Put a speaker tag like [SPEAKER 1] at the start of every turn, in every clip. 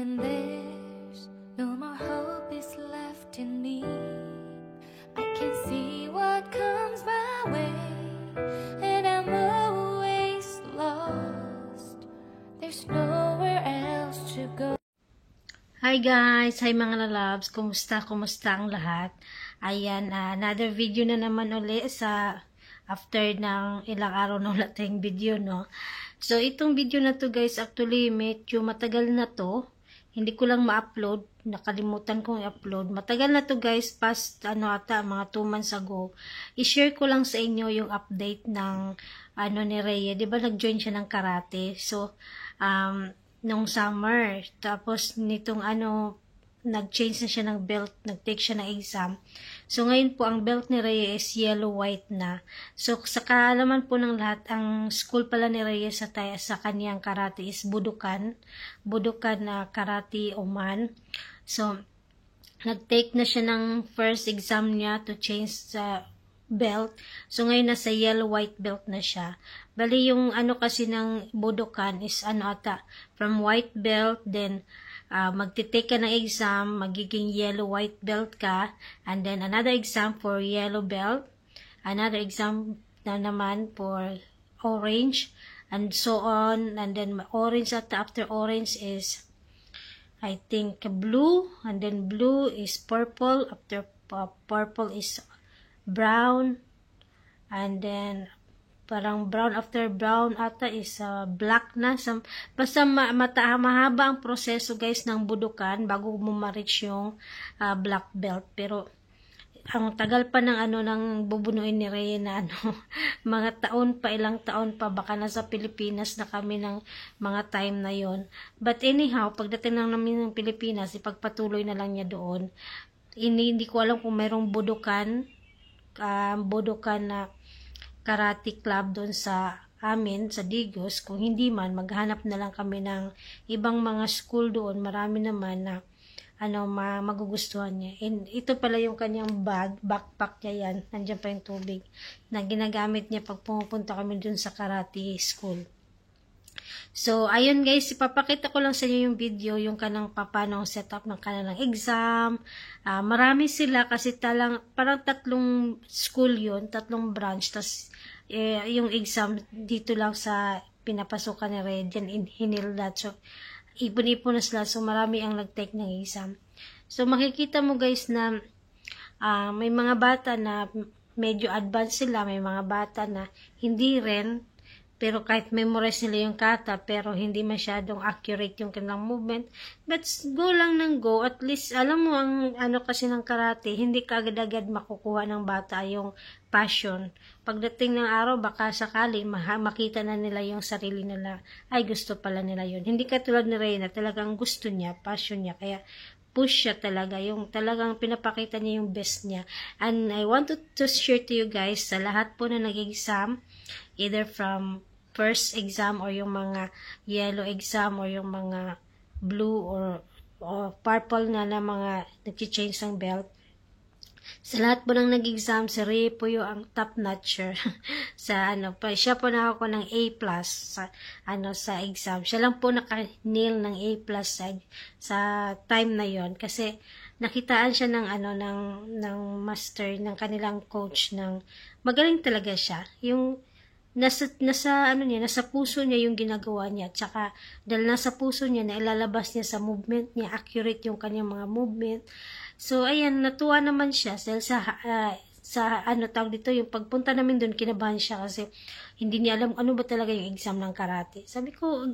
[SPEAKER 1] When there's no more hope is left in me, I can see what comes my way, and I'm always lost. There's nowhere else to go.
[SPEAKER 2] Hi guys! Hi mga lalabs! Kumusta? Kumusta ang lahat? Ayan, another video na naman uli sa after ng ilang araw na wala tayong video, no? So, itong video na to guys, actually, medyo matagal na to. Hindi ko lang ma-upload. Nakalimutan kong i-upload. Matagal na to guys, past mga 2 months ago. I-share ko lang sa inyo yung update ng ni Rhea. Diba nag-join siya ng karate? So, nung summer. Tapos, nitong nag-change na siya ng belt, nag-take siya ng exam. So, ngayon po, ang belt ni Rhea is yellow-white na. So, sa kaalaman po ng lahat, ang school pala ni Rhea sa kaniyang karate is Budokan. Budokan na Karate Oman. So, nag-take na siya ng first exam niya to change sa belt. So, ngayon nasa yellow-white belt na siya. Bali, yung kasi ng Budokan is from white belt, then, magtitake ka ng exam, magiging yellow-white belt ka, and then another exam for yellow belt, another exam na naman for orange, and so on, and then orange after orange is, I think, blue, and then blue is purple, after purple is brown, and then parang brown after brown is black na. Basta mahaba ang proseso guys ng Budokan bago mo ma-reach yung black belt. Pero ang tagal pa ng ng bubunuin ni Rhea na mga ilang taon pa, baka nasa Pilipinas na kami ng mga time na yon. But anyhow, pagdating lang namin ng Pilipinas, ipagpatuloy na lang niya doon. Hindi ko alam kung mayroong Budokan na karate club doon sa amin, sa Digos. Kung hindi man, maghanap na lang kami ng ibang mga school doon. Marami naman na magugustuhan niya. And ito pala yung kanyang backpack niya yan. Nandiyan pa yung tubig na ginagamit niya pag pumupunta kami doon sa karate school. So, ayun guys, ipapakita ko lang sa inyo yung video, yung kanang paano setup ng kanilang exam. Marami sila kasi parang 3 school yun, 3 branch, tas yung exam dito lang sa pinapasukan ni Red, yan hinildat. So, ipon-ipon na sila, so marami ang nag-take ng exam. So, makikita mo guys na may mga bata na medyo advanced sila, may mga bata na hindi rin, pero kahit memorize nila yung kata, pero hindi masyadong accurate yung kanilang movement. But go lang ng go. At least, alam mo, ang kasi ng karate, hindi ka agad-agad makukuha ng bata yung passion. Pagdating ng araw, baka sakali, makita na nila yung sarili nila. Ay, gusto pala nila yun. Hindi katulad ni Rhea, talagang gusto niya, passion niya. Kaya, push siya talaga. Yung talagang pinapakita niya yung best niya. And I want to share to you guys, sa lahat po na nag-exam, either from first exam or yung mga yellow exam or yung mga blue or purple na mga nag-change ng belt. Sa lahat po ng nag-exam, si Rhea po yung top notcher. Siya po nakakuha ng A+ sa exam. Siya lang po naka-nail ng A+ sa time na yon, kasi nakitaan siya ng master ng kanilang coach, ng magaling talaga siya. Yung nasa puso niya yung ginagawa niya, tsaka dahil nasa puso niya, na ilalabas niya sa movement niya, accurate yung kanyang mga movement. So ayan, natuwa naman siya dahil tawag dito, yung pagpunta namin doon, kinabahan siya kasi hindi niya alam ano ba talaga yung exam ng karate. Sabi ko,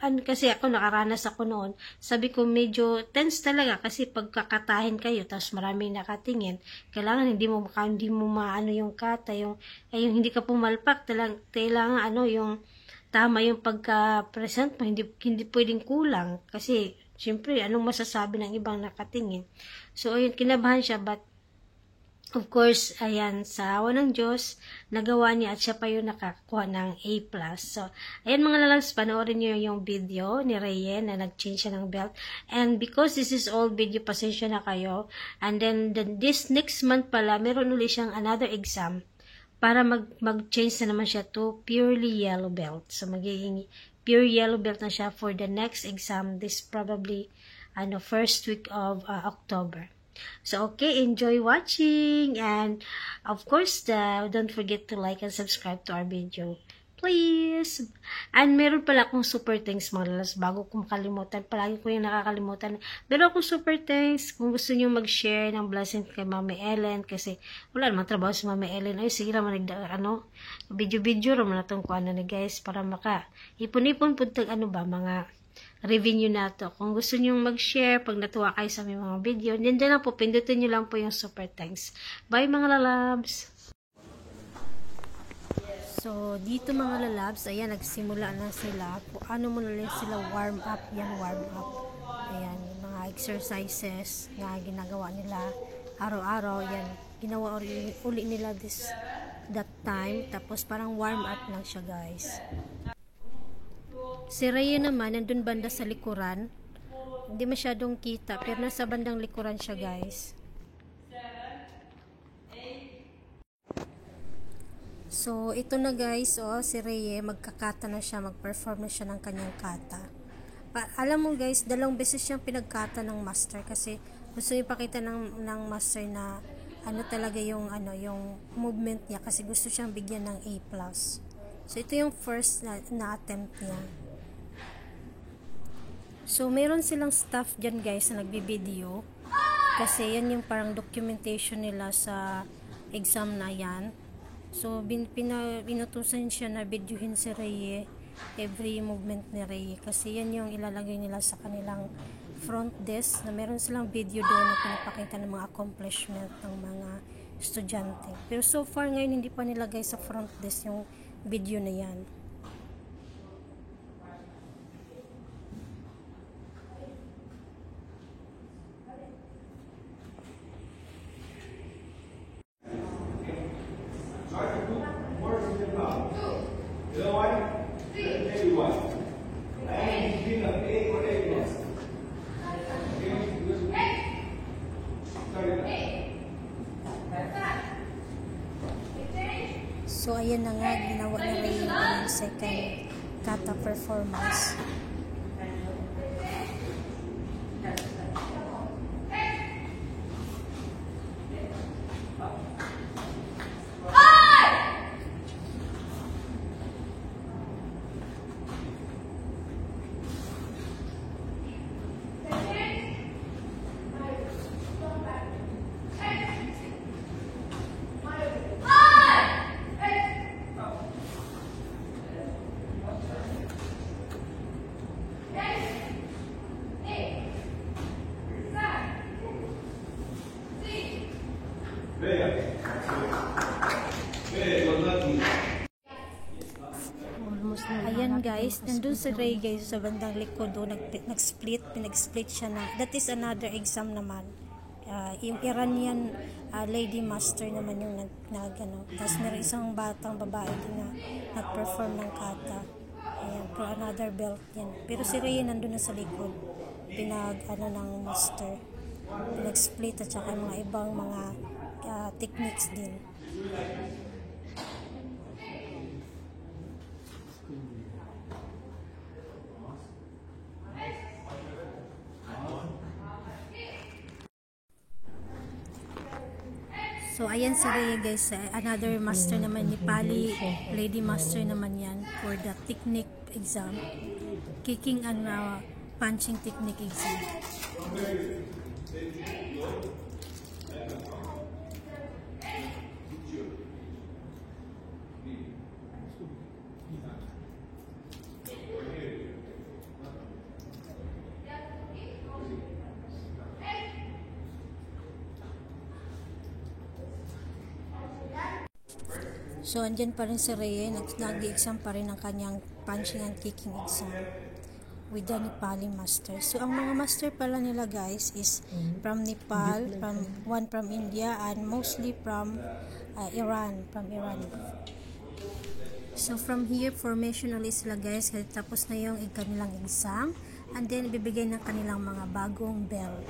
[SPEAKER 2] kasi ako nakaranas ako noon, sabi ko medyo tense talaga kasi pagkakatahin kayo tapos maraming nakatingin, kailangan hindi mo maano yung kata, yung hindi ka pumalpak, kailangan yung tama yung pagka-present mo, hindi pwedeng kulang kasi syempre anong masasabi ng ibang nakatingin. So ayun, kinabahan siya, but of course, ayan, sa awa ng Diyos, nagawa niya at siya pa yung nakakuha ng A+. So, ayan mga lalabs, panoorin niyo yung video ni Rhea na nag-change siya ng belt. And because this is all video, pasensya na kayo. And then, this next month pala, meron ulit siyang another exam para mag-change na naman siya to purely yellow belt. So, magiging pure yellow belt na siya for the next exam. This probably, first week of October. So, okay, enjoy watching. And, of course, don't forget to like and subscribe to our video. Please. And meron pala akong super thanks mga lalas. Bago ko makalimutan. Palagi ko yung nakakalimutan. Meron akong super thanks. Kung gusto nyo mag-share ng blessing kay Mami Ellen. Kasi wala naman trabaho si Mami Ellen. Ay, sige naman video-video naman na itong kuha na guys. Para ipon-ipon puntag mga revenue na to. Kung gusto nyo mag-share, pag natuwa kayo sa mga video, then lang po, pindutin nyo lang po yung super thanks. Bye mga lalabs! So, dito mga lalabs, ayan, nagsimula na sila. Ano mo na sila warm up. Ayan, yung mga exercises na ginagawa nila araw-araw. Yan, ginawa uli nila that time. Tapos, parang warm up lang siya, guys. Si Rhea naman, nandun banda sa likuran. Hindi masyadong kita, pero nasa bandang likuran siya, guys. So, ito na guys, si Rhea, magkakata na siya, mag-perform na siya ng kanyang kata. Alam mo guys, 2 beses siyang pinagkata ng master kasi gusto ipakita ng master na talaga yung movement niya kasi gusto siyang bigyan ng A+. So, ito yung first na attempt niya. So, meron silang staff dyan guys na nagbibideo kasi yan yung parang documentation nila sa exam na yan. So, pinutusan siya na videohin si Rhea, every movement ni Rhea. Kasi yan yung ilalagay nila sa kanilang front desk, na meron silang video doon na pinapakita ng mga accomplishment ng mga estudyante. Pero so far ngayon, hindi pa nilagay sa front desk yung video na yan. So, ayan na nga, ginawa na rin yung second kata performance. Ayan guys, nandun si Rhea guys sa bandang likod doon, pinag-split siya na. That is another exam naman. Yung Iranian lady master naman yung tapos meron isang batang babae din na nag-perform ng kata. Ayan, for another belt yan. Pero si Rhea nandun na sa likod, ng master, pinag-split at saka mga ibang mga techniques din. So, ayan si Rhea guys, another master naman, Nepali lady master naman yan for the technique exam, kicking and punching technique exam. So, andyan pa rin si Rhea, nag-exam pa rin ang kanyang punching and kicking exam with the Nepali master. So, ang mga master pala nila guys is from Nepal, one from India, and mostly from Iran. So, from here, formation ulit sila guys, kasi tapos na yung kanilang exam, and then ibibigay ng kanilang mga bagong belt.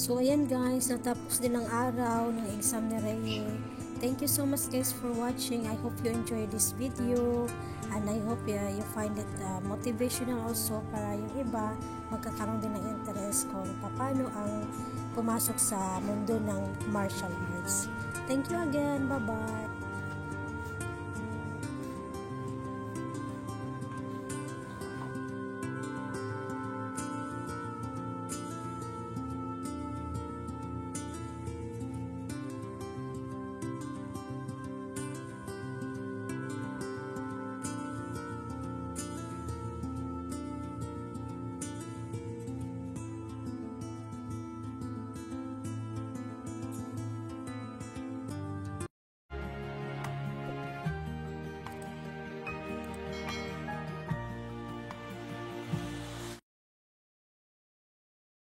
[SPEAKER 2] So, ayan guys, natapos din ang araw ng exam ni Reye. Thank you so much guys for watching. I hope you enjoyed this video and I hope you find it motivational also para yung iba magkakaroon din ng interest kung paano ang pumasok sa mundo ng martial arts. Thank you again. Bye-bye.